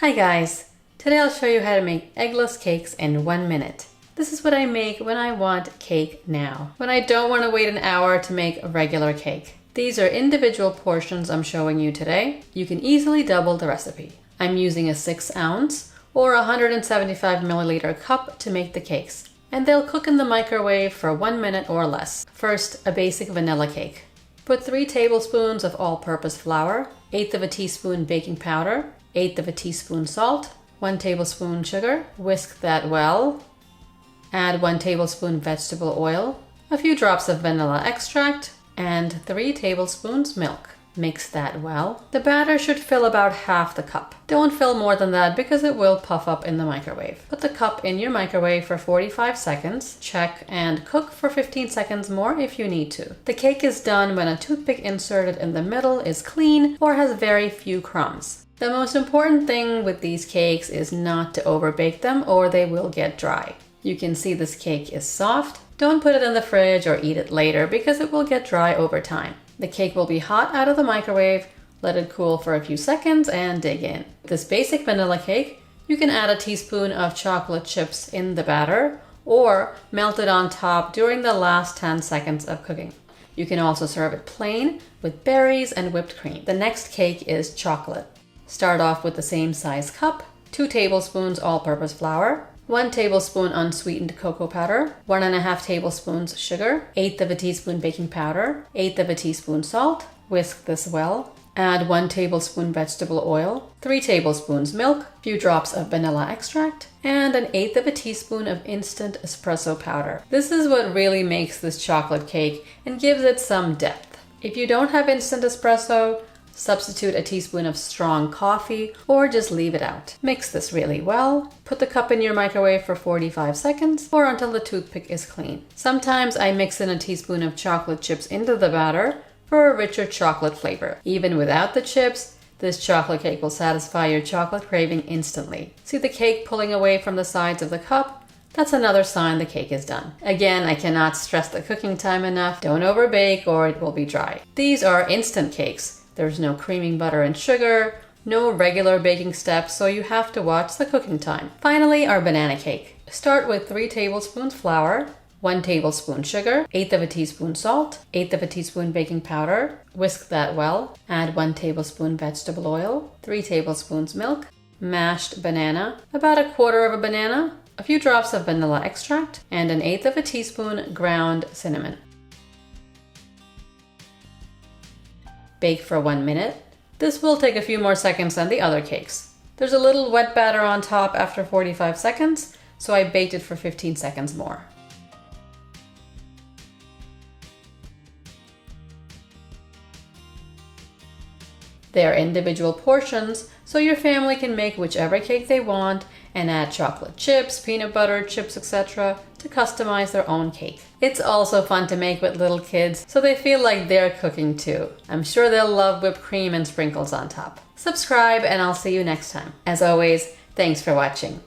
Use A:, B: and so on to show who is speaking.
A: Hi guys! Today I'll show you how to make eggless cakes in 1 minute. This is what I make when I want cake now, when I don't want to wait an hour to make a regular cake. These are individual portions I'm showing you today. You can easily double the recipe. I'm using a 6 ounce or 175 milliliter cup to make the cakes, and they'll cook in the microwave for 1 minute or less. First, a basic vanilla cake. Put 3 tablespoons of all-purpose flour, 1/8 of a teaspoon baking powder, 1/8 of a teaspoon salt, 1 tablespoon sugar. Whisk that well. Add 1 tablespoon vegetable oil, a few drops of vanilla extract, and 3 tablespoons milk. Mix that well. The batter should fill about half the cup. Don't fill more than that because it will puff up in the microwave. Put the cup in your microwave for 45 seconds. Check and cook for 15 seconds more if you need to. The cake is done when a toothpick inserted in the middle is clean or has very few crumbs. The most important thing with these cakes is not to overbake them or they will get dry. You can see this cake is soft. Don't put it in the fridge or eat it later because it will get dry over time. The cake will be hot out of the microwave. Let it cool for a few seconds and dig in. This basic vanilla cake, you can add a teaspoon of chocolate chips in the batter or melt it on top during the last 10 seconds of cooking. You can also serve it plain with berries and whipped cream. The next cake is chocolate. Start off with the same size cup, 2 tablespoons all-purpose flour, 1 tablespoon unsweetened cocoa powder, 1.5 tablespoons sugar, 1/8 of a teaspoon baking powder, 1/8 of a teaspoon salt. Whisk this well. Add 1 tablespoon vegetable oil, 3 tablespoons milk, a few drops of vanilla extract, and 1/8 of a teaspoon of instant espresso powder. This is what really makes this chocolate cake and gives it some depth. If you don't have instant espresso, substitute a teaspoon of strong coffee or just leave it out. Mix this really well. Put the cup in your microwave for 45 seconds or until the toothpick is clean. Sometimes I mix in a teaspoon of chocolate chips into the batter for a richer chocolate flavor. Even without the chips, this chocolate cake will satisfy your chocolate craving instantly. See the cake pulling away from the sides of the cup? That's another sign the cake is done. Again, I cannot stress the cooking time enough. Don't overbake or it will be dry. These are instant cakes. There's no creaming butter and sugar, no regular baking steps, so you have to watch the cooking time. Finally, our banana cake. Start with 3 tablespoons flour, 1 tablespoon sugar, 1/8 of a teaspoon salt, 1/8 of a teaspoon baking powder. Whisk that well. Add 1 tablespoon vegetable oil, 3 tablespoons milk, mashed banana, about 1/4 of a banana, a few drops of vanilla extract, and 1/8 of a teaspoon ground cinnamon. Bake for 1 minute. This will take a few more seconds than the other cakes. There's a little wet batter on top after 45 seconds, so I baked it for 15 seconds more. They are individual portions, so your family can make whichever cake they want and add chocolate chips, peanut butter, chips, etc. to customize their own cake. It's also fun to make with little kids, so they feel like they're cooking too. I'm sure they'll love whipped cream and sprinkles on top. Subscribe and I'll see you next time. As always, thanks for watching.